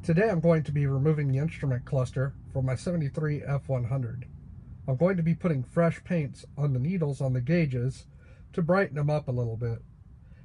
Today I'm going to be removing the instrument cluster from my 73 F100. I'm going to be putting fresh paints on the needles on the gauges to brighten them up a little bit.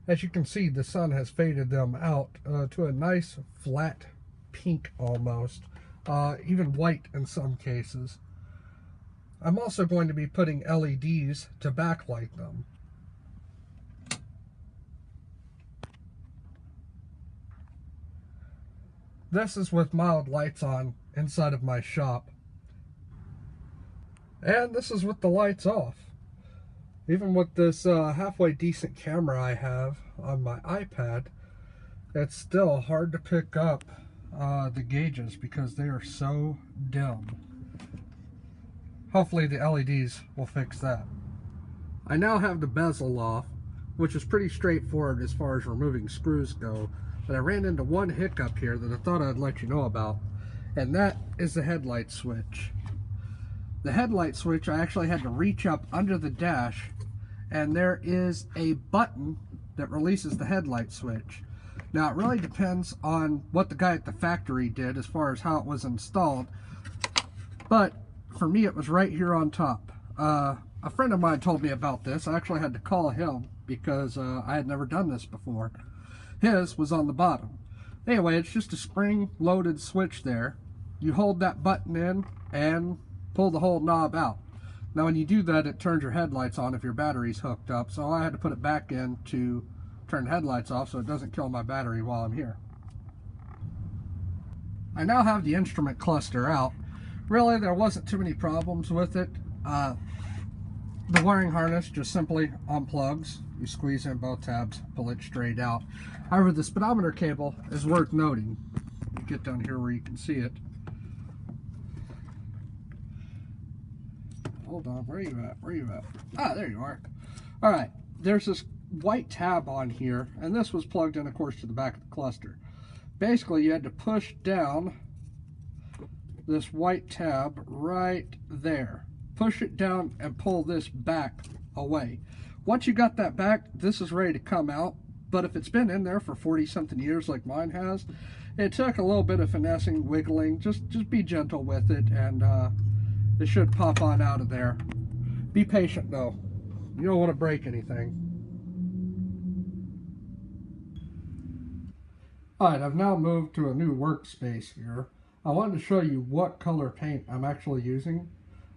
As you can see, the sun has faded them out to a nice flat pink almost, even white in some cases. I'm also going to be putting LEDs to backlight them. This is with mild lights on inside of my shop. And this is with the lights off. Even with this halfway decent camera I have on my iPad, it's still hard to pick up the gauges because they are so dim. Hopefully the LEDs will fix that. I now have the bezel off, which is pretty straightforward as far as removing screws go. But I ran into one hiccup here that I thought I'd let you know about, and that is the headlight switch. The headlight switch, I actually had to reach up under the dash, and there is a button that releases the headlight switch. Now, it really depends on what the guy at the factory did as far as how it was installed, but for me it was right here on top. A friend of mine told me about this. I actually had to call him because I had never done this before. His was on the bottom. Anyway, it's just a spring-loaded switch there. You hold that button in and pull the whole knob out. Now when you do that, it turns your headlights on if your battery's hooked up, so I had to put it back in to turn headlights off so it doesn't kill my battery while I'm here. I now have the instrument cluster out. Really, there wasn't too many problems with it. The wiring harness just simply unplugs. You squeeze in both tabs, pull it straight out. However, the speedometer cable is worth noting. Get down here where you can see it. Hold on, where are you at? Where are you at? Ah, there you are. Alright, there's this white tab on here, and this was plugged in, of course, to the back of the cluster. Basically, you had to push down this white tab right there. Push it down and pull this back away. Once you got that back, this is ready to come out. But if it's been in there for 40-something years like mine has, it took a little bit of finessing, wiggling. Just be gentle with it, and it should pop on out of there. Be patient though. You don't want to break anything. Alright, I've now moved to a new workspace here. I wanted to show you what color paint I'm actually using.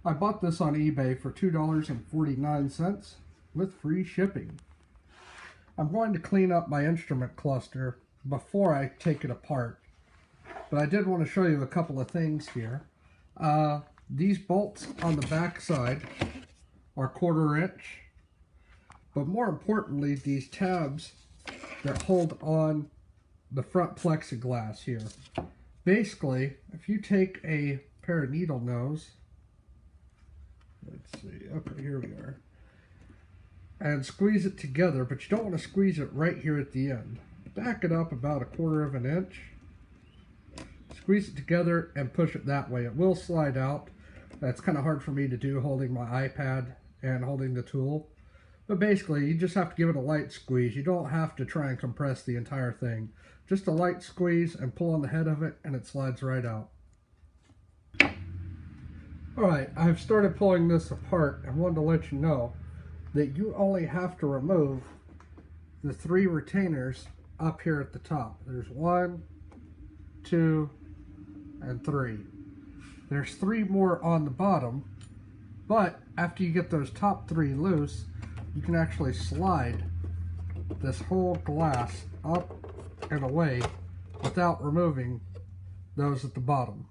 I bought this on eBay for $2.49 with free shipping. I'm going to clean up my instrument cluster before I take it apart, but I did want to show you a couple of things here. These bolts on the back side are 1/4 inch, but more importantly, these tabs that hold on the front plexiglass here. Basically, if you take a pair of needle nose, let's see, okay, here we are, and squeeze it together, but you don't want to squeeze it right here at the end. Back it up about 1/4 inch, squeeze it together and push it that way. It will slide out. That's kind of hard for me to do holding my iPad and holding the tool, but basically you just have to give it a light squeeze. You don't have to try and compress the entire thing. Just a light squeeze and pull on the head of it and it slides right out. Alright, I've started pulling this apart and wanted to let you know that you only have to remove the 3 retainers up here at the top. There's 1, 2, and 3. There's 3 more on the bottom, but after you get those top 3 loose, you can actually slide this whole glass up and away without removing those at the bottom.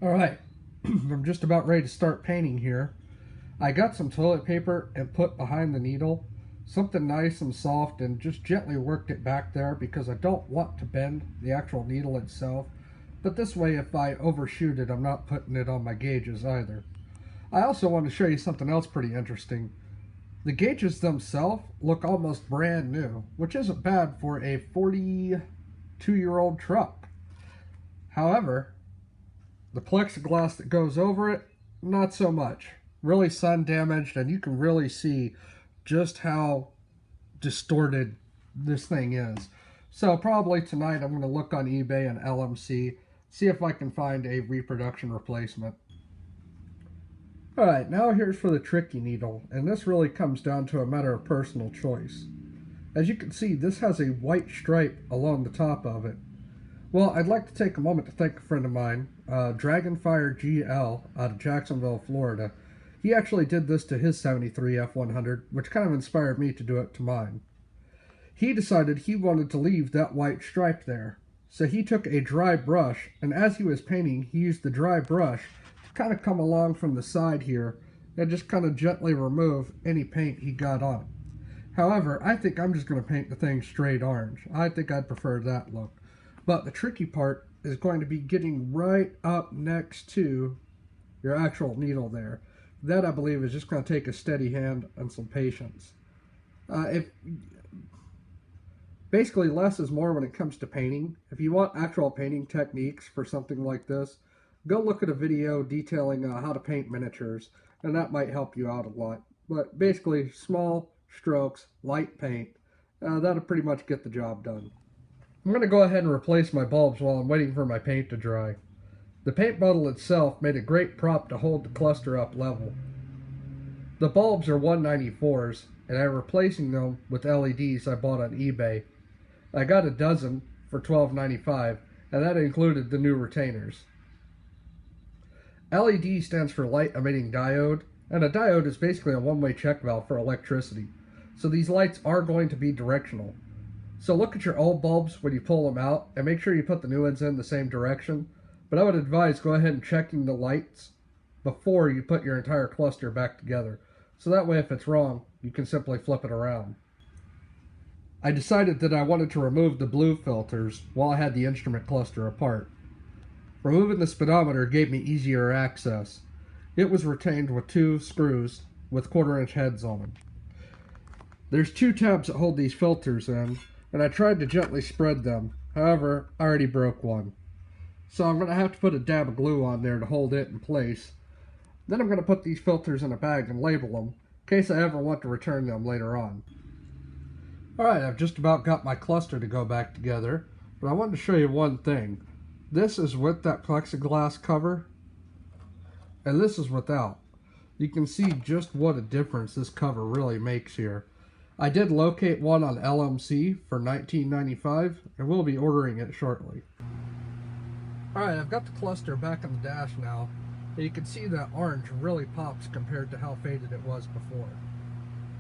Alright, I'm just about ready to start painting here. I got some toilet paper and put behind the needle, something nice and soft, and just gently worked it back there because I don't want to bend the actual needle itself. But this way, if I overshoot it, I'm not putting it on my gauges either. I also want to show you something else pretty interesting. The gauges themselves look almost brand new, which isn't bad for a 42-year-old truck. However, the plexiglass that goes over it, not so much. Really sun damaged, and you can really see just how distorted this thing is. So probably tonight I'm going to look on eBay and LMC, see if I can find a reproduction replacement. Alright, now here's for the tricky needle, and this really comes down to a matter of personal choice. As you can see, this has a white stripe along the top of it. Well, I'd like to take a moment to thank a friend of mine, Dragonfire GL out of Jacksonville, Florida. He actually did this to his 73 F100, which kind of inspired me to do it to mine. He decided he wanted to leave that white stripe there. So he took a dry brush, and as he was painting, he used the dry brush to kind of come along from the side here and just kind of gently remove any paint he got on it. However, I think I'm just going to paint the thing straight orange. I think I'd prefer that look. But the tricky part is going to be getting right up next to your actual needle there. That, I believe, is just going to take a steady hand and some patience. Basically, less is more when it comes to painting. If you want actual painting techniques for something like this, go look at a video detailing how to paint miniatures, and that might help you out a lot. But basically, small strokes, light paint, that'll pretty much get the job done. I'm going to go ahead and replace my bulbs while I'm waiting for my paint to dry. The paint bottle itself made a great prop to hold the cluster up level. The bulbs are 194s, and I'm replacing them with LEDs I bought on eBay. I got a dozen for $12.95, and that included the new retainers. LED stands for light emitting diode, and a diode is basically a one-way check valve for electricity. So these lights are going to be directional. So look at your old bulbs when you pull them out, and make sure you put the new ones in the same direction. But I would advise go ahead and checking the lights before you put your entire cluster back together. So that way if it's wrong, you can simply flip it around. I decided that I wanted to remove the blue filters while I had the instrument cluster apart. Removing the speedometer gave me easier access. It was retained with 2 screws with 1/4-inch heads on them. There's 2 tabs that hold these filters in, and I tried to gently spread them. However, I already broke one. So I'm going to have to put a dab of glue on there to hold it in place. Then I'm going to put these filters in a bag and label them, in case I ever want to return them later on. Alright, I've just about got my cluster to go back together, but I wanted to show you one thing. This is with that plexiglass cover, and this is without. You can see just what a difference this cover really makes here. I did locate one on LMC for $19.95, and we'll be ordering it shortly. Alright, I've got the cluster back in the dash now, and you can see that orange really pops compared to how faded it was before.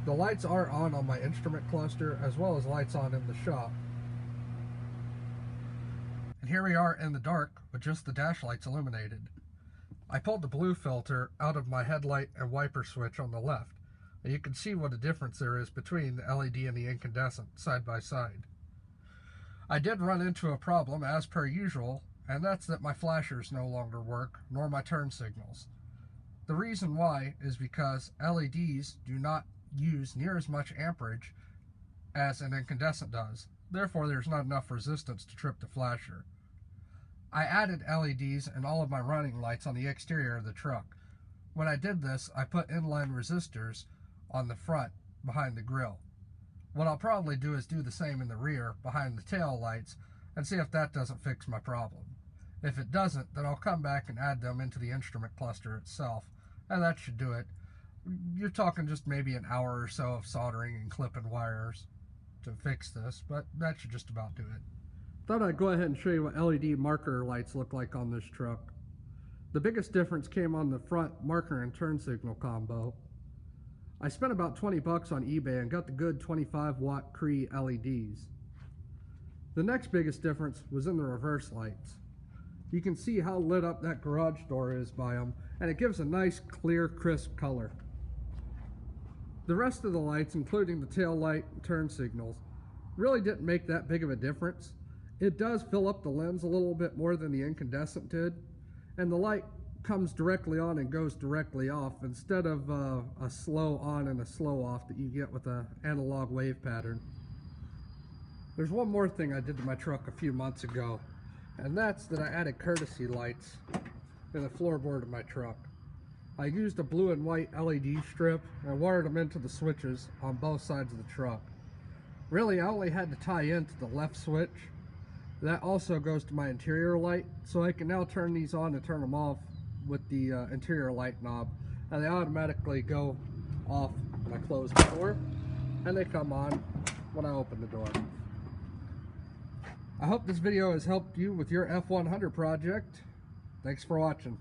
The lights are on my instrument cluster, as well as lights on in the shop. And here we are in the dark with just the dash lights illuminated. I pulled the blue filter out of my headlight and wiper switch on the left, and you can see what a difference there is between the LED and the incandescent side by side. I did run into a problem as per usual, and that's that my flashers no longer work, nor my turn signals. The reason why is because LEDs do not use near as much amperage as an incandescent does. Therefore, there's not enough resistance to trip the flasher. I added LEDs in all of my running lights on the exterior of the truck. When I did this, I put inline resistors on the front behind the grille. What I'll probably do is do the same in the rear behind the tail lights and see if that doesn't fix my problem. If it doesn't, then I'll come back and add them into the instrument cluster itself, and that should do it. You're talking just maybe an hour or so of soldering and clipping wires to fix this, but that should just about do it. Thought I'd go ahead and show you what LED marker lights look like on this truck. The biggest difference came on the front marker and turn signal combo. I spent about 20 bucks on eBay and got the good 25-watt Cree LEDs. The next biggest difference was in the reverse lights. You can see how lit up that garage door is by them, and it gives a nice, clear, crisp color. The rest of the lights, including the tail light and turn signals, really didn't make that big of a difference. It does fill up the lens a little bit more than the incandescent did, and the light comes directly on and goes directly off instead of a slow on and a slow off that you get with an analog wave pattern. There's one more thing I did to my truck a few months ago, and that's that I added courtesy lights in the floorboard of my truck. I used a blue and white LED strip and wired them into the switches on both sides of the truck. Really, I only had to tie into the left switch. That also goes to my interior light, so I can now turn these on and turn them off with the interior light knob, and they automatically go off when I close the door, and they come on when I open the door. I hope this video has helped you with your F100 project. Thanks for watching.